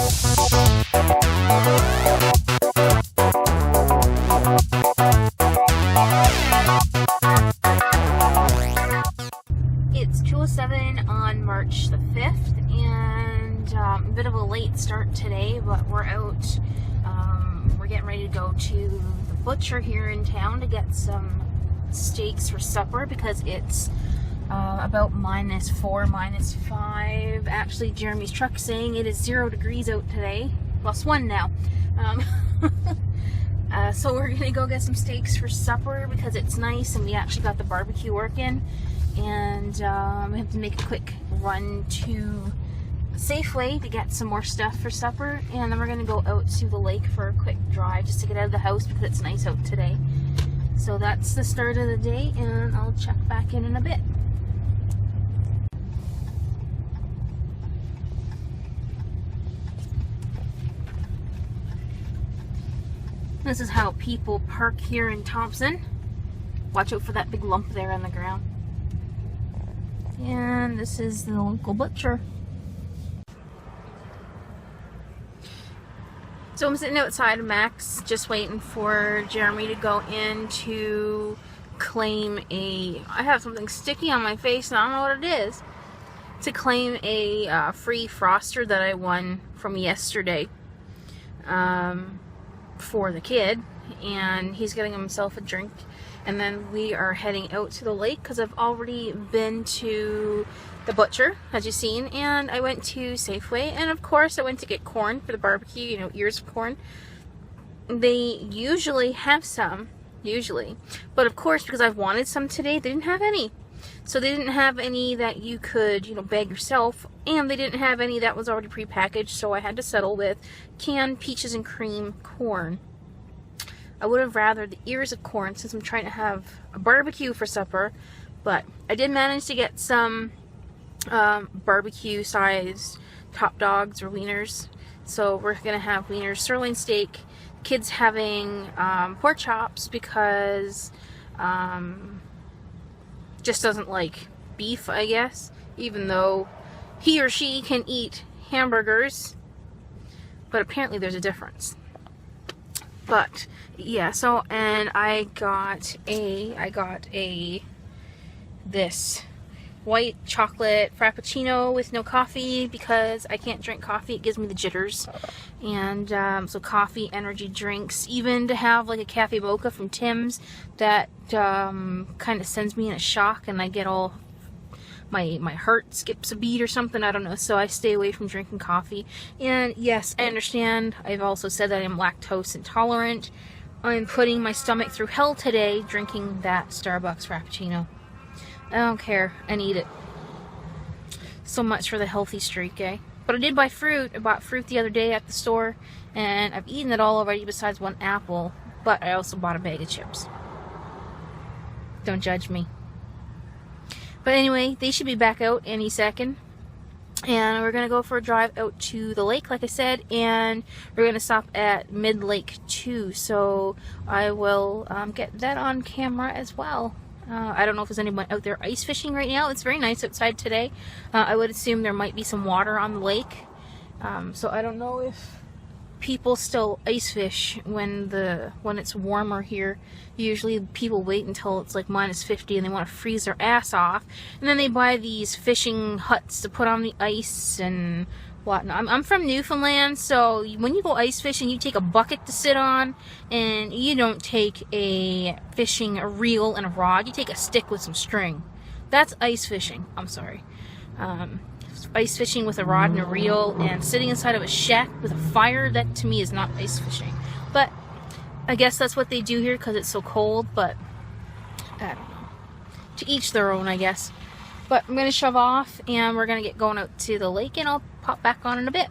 It's 2:07 on March the 5th, and a bit of a late start today, but we're out. We're getting ready to go to the butcher here in town to get some steaks for supper because it's about -4, -5. Actually, Jeremy's truck saying it is 0 degrees out today. +1 now. So we're gonna go get some steaks for supper because it's nice and we actually got the barbecue working. And we have to make a quick run to Safeway to get some more stuff for supper, and then we're gonna go out to the lake for a quick drive just to get out of the house because it's nice out today. So that's the start of the day, and I'll check back in a bit. This is how people park here in Thompson. Watch out for that big lump there on the ground. And this is the local butcher. So I'm sitting outside of Mac's just waiting for Jeremy to go in to claim I have something sticky on my face and I don't know what it is. To claim a free Froster that I won from yesterday for the kid. And he's getting himself a drink. And then we are heading out to the lake because I've already been to the butcher, as you've seen, and I went to Safeway, and of course I went to get corn for the barbecue, you know, ears of corn. They usually have some, but of course because I've wanted some today, they didn't have any. So they didn't have any that you could, you know, bag yourself, and they didn't have any that was already prepackaged, so I had to settle with canned peaches and cream corn. I would have rather the ears of corn since I'm trying to have a barbecue for supper, but I did manage to get some barbecue sized top dogs or wieners. So we're gonna have wieners, sirloin steak, kids having pork chops because just doesn't like beef, I guess, even though he or she can eat hamburgers, but apparently there's a difference. But yeah, so, and I got this white chocolate frappuccino with no coffee because I can't drink coffee, it gives me the jitters. And so coffee, energy drinks, even to have like a cafe mocha from Tim's that kind of sends me in a shock and I get all my heart skips a beat or something, I don't know, so I stay away from drinking coffee. And yes, I understand, I've also said that I'm lactose intolerant. I'm putting my stomach through hell today drinking that Starbucks Frappuccino. I don't care, I need it. So much for the healthy streak, eh? But I did buy fruit. I bought fruit the other day at the store, and I've eaten it all already besides one apple, but I also bought a bag of chips. Don't judge me. But anyway, they should be back out any second. And we're going to go for a drive out to the lake, like I said. And we're going to stop at Mid-Lake 2. So I will get that on camera as well. I don't know if there's anyone out there ice fishing right now. It's very nice outside today. I would assume there might be some water on the lake. So I don't know if people still ice fish when it's warmer here. Usually people wait until it's like -50 and they want to freeze their ass off, and then they buy these fishing huts to put on the ice and whatnot. I'm from Newfoundland, so when you go ice fishing, you take a bucket to sit on, and you don't take a reel and a rod. You take a stick with some string. That's ice fishing. I'm sorry. Ice fishing with a rod and a reel and sitting inside of a shack with a fire, that to me is not ice fishing. But I guess that's what they do here because it's so cold, but I don't know. To each their own, I guess. But I'm going to shove off and we're going to get going out to the lake, and I'll pop back on in a bit.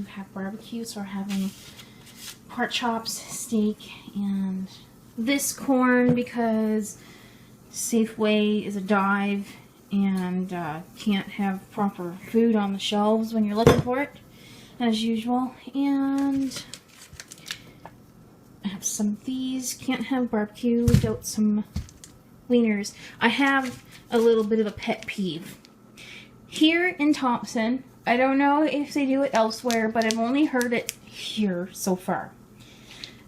to have barbecue, so we're having pork chops, steak, and this corn because Safeway is a dive and can't have proper food on the shelves when you're looking for it, as usual. And I have some of these. Can't have barbecue without some wieners. I have a little bit of a pet peeve. Here in Thompson, I don't know if they do it elsewhere, but I've only heard it here so far.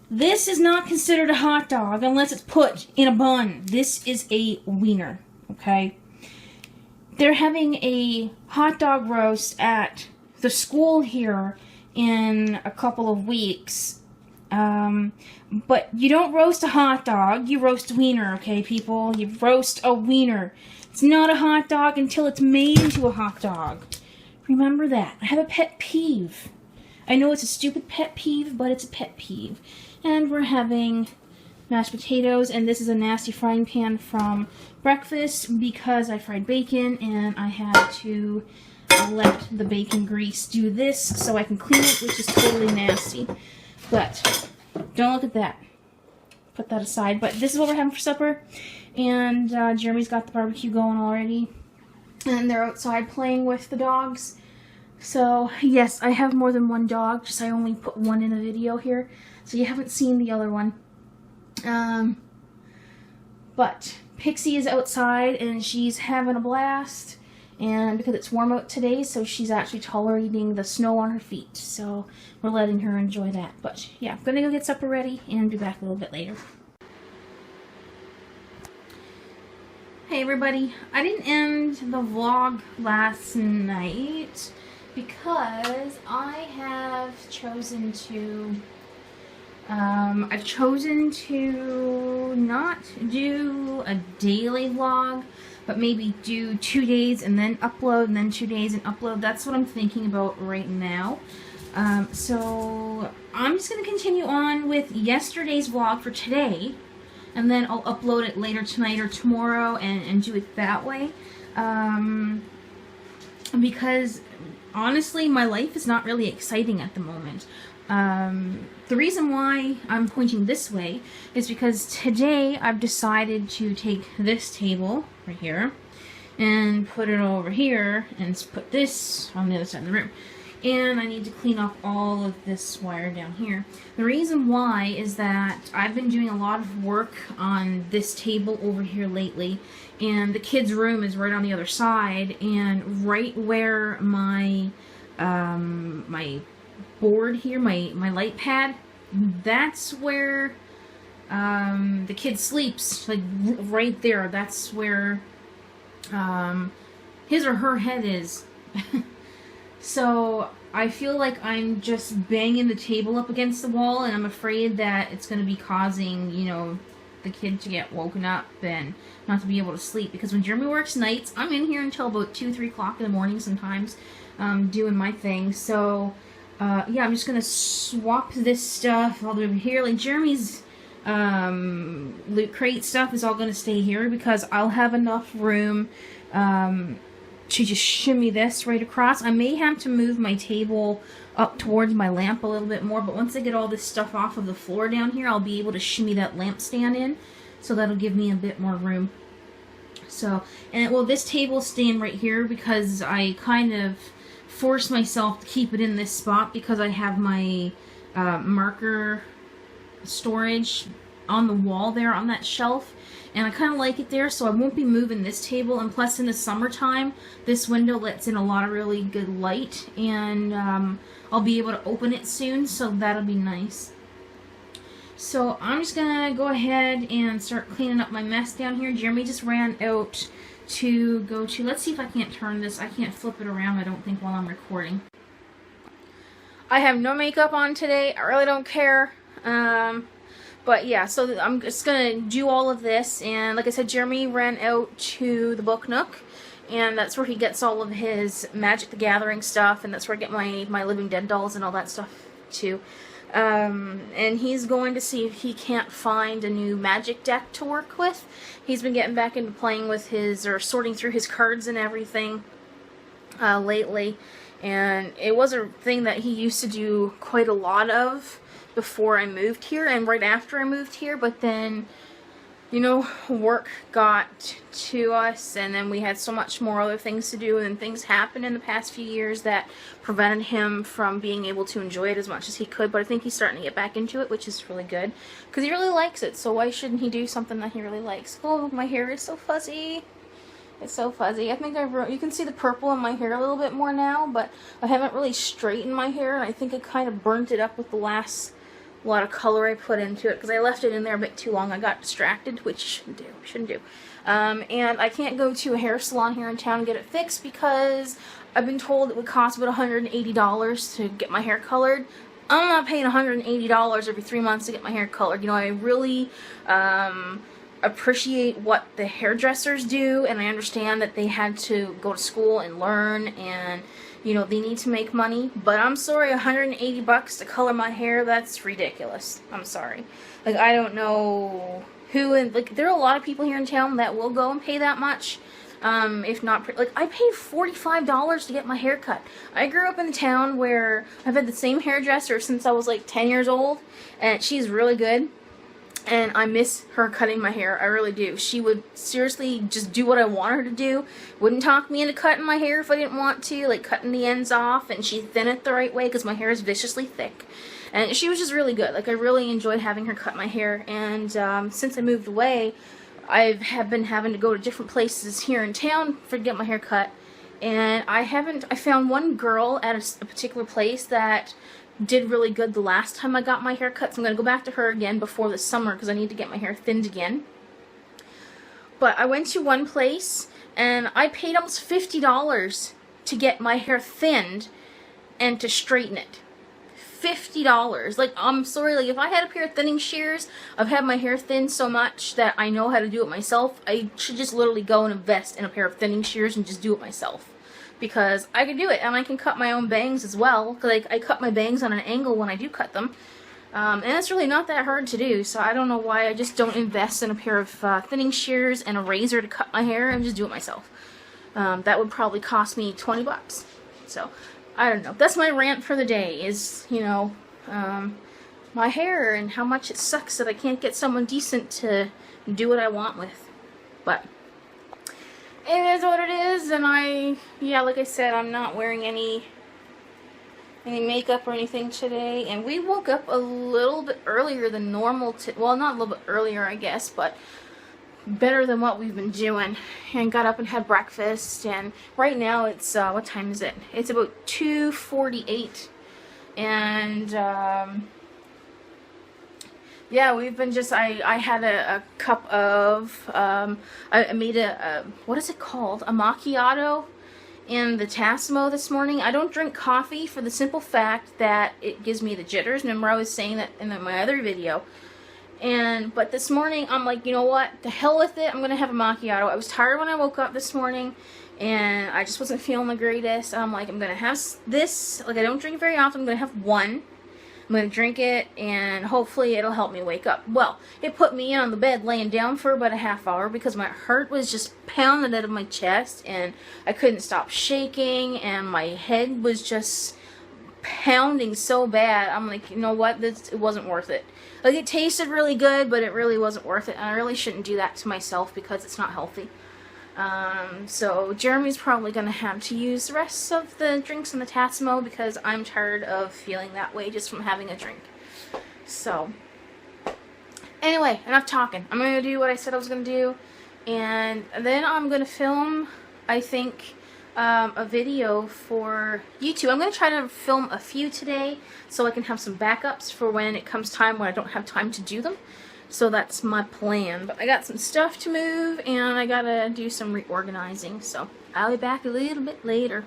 This is not considered a hot dog unless it's put in a bun. This is a wiener, okay? They're having a hot dog roast at the school here in a couple of weeks. But you don't roast a hot dog, you roast a wiener, okay, people? You roast a wiener. It's not a hot dog until it's made into a hot dog. Remember that. I have a pet peeve. I know it's a stupid pet peeve, but it's a pet peeve. And we're having mashed potatoes, and this is a nasty frying pan from breakfast because I fried bacon and I had to let the bacon grease do this so I can clean it, which is totally nasty. But don't look at that. Put that aside. But this is what we're having for supper. And Jeremy's got the barbecue going already. And they're outside playing with the dogs. So, yes, I have more than one dog. Just I only put one in a video here. So you haven't seen the other one. But Pixie is outside and she's having a blast. And because it's warm out today, so she's actually tolerating the snow on her feet. So we're letting her enjoy that. But yeah, I'm gonna go get supper ready and be back a little bit later. Hey everybody, I didn't end the vlog last night because I have chosen to I've chosen to not do a daily vlog, but maybe do 2 days and then upload, and then 2 days and upload. That's what I'm thinking about right now. So I'm just going to continue on with yesterday's vlog for today, and then I'll upload it later tonight or tomorrow and do it that way. Because honestly, my life is not really exciting at the moment. The reason why I'm pointing this way is because today I've decided to take this table right here and put it over here and put this on the other side of the room. And I need to clean up all of this wire down here. The reason why is that I've been doing a lot of work on this table over here lately, and the kids' room is right on the other side, and right where my my board here, my light pad, that's where the kid sleeps, like right there. That's where his or her head is. So I feel like I'm just banging the table up against the wall, and I'm afraid that it's going to be causing, you know, the kid to get woken up and not to be able to sleep. Because when Jeremy works nights, I'm in here until about 2, 3 o'clock in the morning sometimes, doing my thing. So yeah, I'm just going to swap this stuff all the way over here. Like Jeremy's loot crate stuff is all going to stay here because I'll have enough room to just shimmy this right across. I may have to move my table up towards my lamp a little bit more, but once I get all this stuff off of the floor down here, I'll be able to shimmy that lamp stand in, so that'll give me a bit more room. So, and well, this table's staying right here because I kind of force myself to keep it in this spot because I have my marker storage on the wall there on that shelf, and I kind of like it there, so I won't be moving this table. And plus in the summertime, this window lets in a lot of really good light, and I'll be able to open it soon, so that'll be nice. So I'm just gonna go ahead and start cleaning up my mess down here. Jeremy just ran out to go to, let's see if I can't turn this. I can't flip it around, I don't think, while I'm recording. I have no makeup on today. I really don't care. But yeah, so I'm just gonna do all of this, and like I said, Jeremy ran out to the Book Nook, and that's where he gets all of his Magic the Gathering stuff, and that's where I get my Living Dead dolls and all that stuff too. And he's going to see if he can't find a new Magic deck to work with. He's been getting back into playing with his, or sorting through his cards and everything lately, And it was a thing that he used to do quite a lot of before I moved here and right after I moved here, but then, you know, work got to us, and then we had so much more other things to do, and then things happened in the past few years that prevented him from being able to enjoy it as much as he could. But I think he's starting to get back into it, which is really good, because he really likes it, so why shouldn't he do something that he really likes? Oh, my hair is so fuzzy. It's so fuzzy. I think you can see the purple in my hair a little bit more now, but I haven't really straightened my hair, and I think I kind of burnt it up with the last lot of color I put into it, because I left it in there a bit too long. I got distracted, which you shouldn't do. And I can't go to a hair salon here in town and get it fixed because I've been told it would cost about $180 to get my hair colored. I'm not paying $180 every 3 months to get my hair colored. You know, I really appreciate what the hairdressers do, and I understand that they had to go to school and learn, and you know, they need to make money, but I'm sorry, $180 to color my hair, that's ridiculous. I'm sorry. Like, I don't know who, and like, there are a lot of people here in town that will go and pay that much. If not, like, I paid $45 to get my hair cut. I grew up in a town where I've had the same hairdresser since I was like 10 years old, and she's really good. And I miss her cutting my hair. I really do. She would seriously just do what I want her to do. Wouldn't talk me into cutting my hair if I didn't want to, like cutting the ends off, and she'd thin it the right way because my hair is viciously thick. And she was just really good. Like, I really enjoyed having her cut my hair. And since I moved away, I have been having to go to different places here in town to get my hair cut. And I found one girl at a particular place that did really good the last time I got my hair cut, so I'm going to go back to her again before the summer because I need to get my hair thinned again. But I went to one place and I paid almost $50 to get my hair thinned and to straighten it. $50. Like, I'm sorry, like, if I had a pair of thinning shears, I've had my hair thinned so much that I know how to do it myself. I should just literally go and invest in a pair of thinning shears and just do it myself. Because I can do it, and I can cut my own bangs as well. Because I cut my bangs on an angle when I do cut them. And it's really not that hard to do, so I don't know why I just don't invest in a pair of thinning shears and a razor to cut my hair and just do it myself. That would probably cost me $20. So, I don't know. That's my rant for the day, is, you know, my hair and how much it sucks that I can't get someone decent to do what I want with. But it is what it is, and yeah, like I said, I'm not wearing any makeup or anything today, and we woke up a little bit earlier than normal, well, not a little bit earlier, I guess, but better than what we've been doing, and got up and had breakfast, and right now it's, what time is it? It's about 2:48, and, yeah, we've been just, I had a cup of, I made what is it called? A macchiato in the Tassimo this morning. I don't drink coffee for the simple fact that it gives me the jitters. Remember, I was saying that in my other video. But this morning, I'm like, you know what? The hell with it. I'm going to have a macchiato. I was tired when I woke up this morning, and I just wasn't feeling the greatest. I'm like, I'm going to have this. Like, I don't drink it very often. I'm going to have one. I'm going to drink it, and hopefully it'll help me wake up. Well, it put me on the bed laying down for about a half hour because my heart was just pounding out of my chest, and I couldn't stop shaking, and my head was just pounding so bad. I'm like, you know what? It wasn't worth it. Like, it tasted really good, but it really wasn't worth it, and I really shouldn't do that to myself because it's not healthy. So Jeremy's probably going to have to use the rest of the drinks in the Tassimo because I'm tired of feeling that way just from having a drink. So, anyway, enough talking. I'm going to do what I said I was going to do, and then I'm going to film, I think, a video for YouTube. I'm going to try to film a few today so I can have some backups for when it comes time when I don't have time to do them. So that's my plan. But I got some stuff to move, and I gotta do some reorganizing. So I'll be back a little bit later.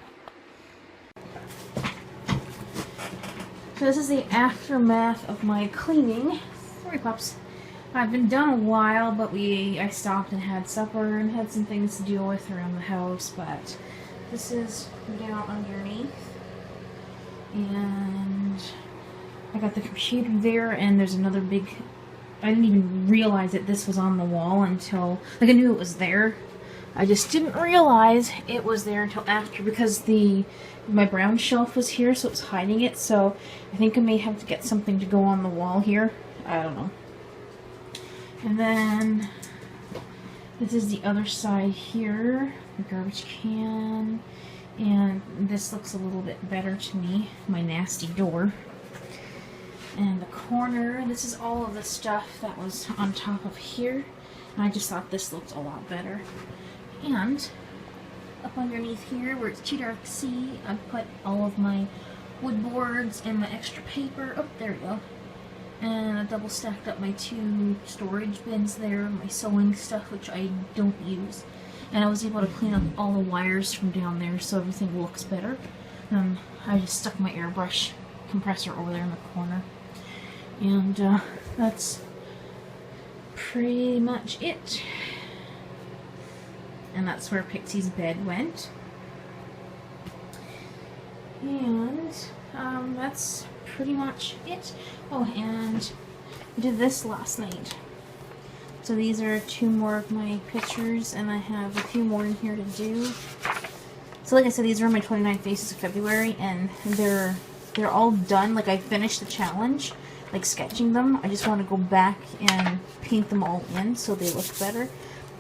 So this is the aftermath of my cleaning. Sorry, pups. I've been done a while, but I stopped and had supper and had some things to deal with around the house. But this is down underneath, and I got the computer there, and there's another big. I didn't even realize that this was on the wall until, like, I knew it was there, I just didn't realize it was there until after, because my brown shelf was here, so it's hiding it. So I think I may have to get something to go on the wall here. I don't know. And then this is the other side here, the garbage can, and this looks a little bit better to me, my nasty door. And the corner, this is all of the stuff that was on top of here, and I just thought this looked a lot better. And up underneath here, where it's too dark to see, I put all of my wood boards and my extra paper. Oh, there we go. And I double stacked up my 2 storage bins there, my sewing stuff, which I don't use. And I was able to clean up all the wires from down there, so everything looks better. I just stuck my airbrush compressor over there in the corner. And that's pretty much it. And that's where Pixie's bed went. And that's pretty much it. Oh, and I did this last night. So these are 2 more of my pictures, and I have a few more in here to do. So like I said, these are my 29 Faces of February, and they're all done. Like, I finished the challenge, like sketching them. I just want to go back and paint them all in so they look better.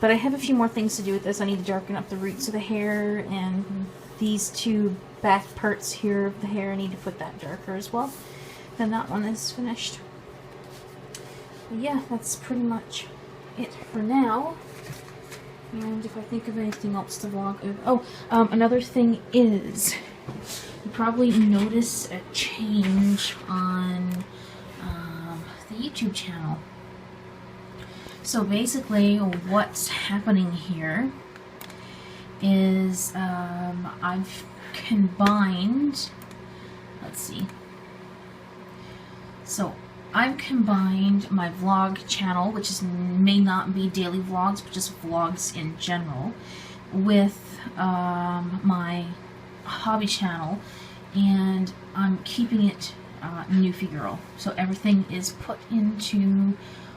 But I have a few more things to do with this. I need to darken up the roots of the hair, and these 2 back parts here of the hair, I need to put that darker as well. Then that one is finished. But yeah, that's pretty much it for now. And if I think of anything else to vlog, another thing is, you probably noticed a change on the YouTube channel. So basically what's happening here is I've combined, let's see, so I've combined my vlog channel, which may not be daily vlogs, but just vlogs in general, with my hobby channel, and I'm keeping it Newfie Girl. So everything is put into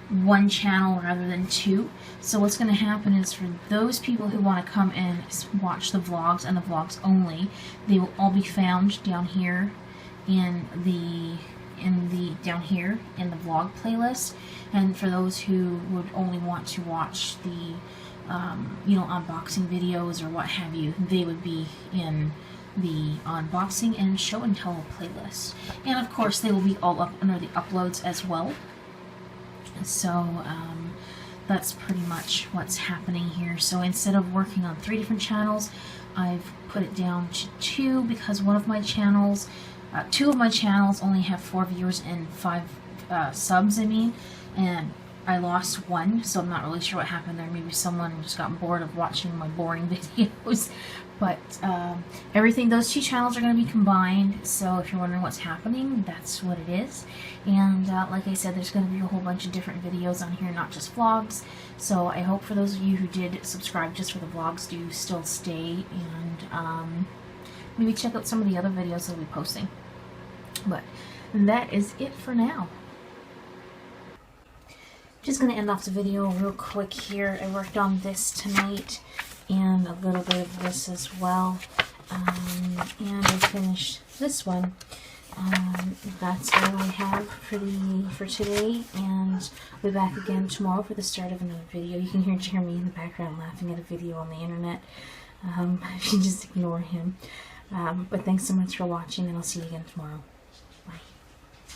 one channel rather than 2. So what's going to happen is, for those people who want to come and watch the vlogs and the vlogs only, they will all be found down here in the vlog playlist. And for those who would only want to watch the unboxing videos or what have you, they would be in the unboxing and show and tell playlist. And of course they will be all up under the uploads as well. So that's pretty much what's happening here. So instead of working on 3 different channels, I've put it down to 2, because one of my channels, 2 of my channels only have 4 viewers and 5 subs, and I lost 1, so I'm not really sure what happened there. Maybe someone just got bored of watching my boring videos. But those 2 channels are going to be combined, so if you're wondering what's happening, that's what it is. And like I said, there's going to be a whole bunch of different videos on here, not just vlogs. So I hope for those of you who did subscribe just for the vlogs do still stay, and maybe check out some of the other videos I'll be posting. But that is it for now. Just going to end off the video real quick here. I worked on this tonight, and a little bit of this as well, and I finished this one. That's all I have for today, and I'll be back again tomorrow for the start of another video. You can hear me in the background laughing at a video on the internet. You just ignore him. But thanks so much for watching, and I'll see you again tomorrow.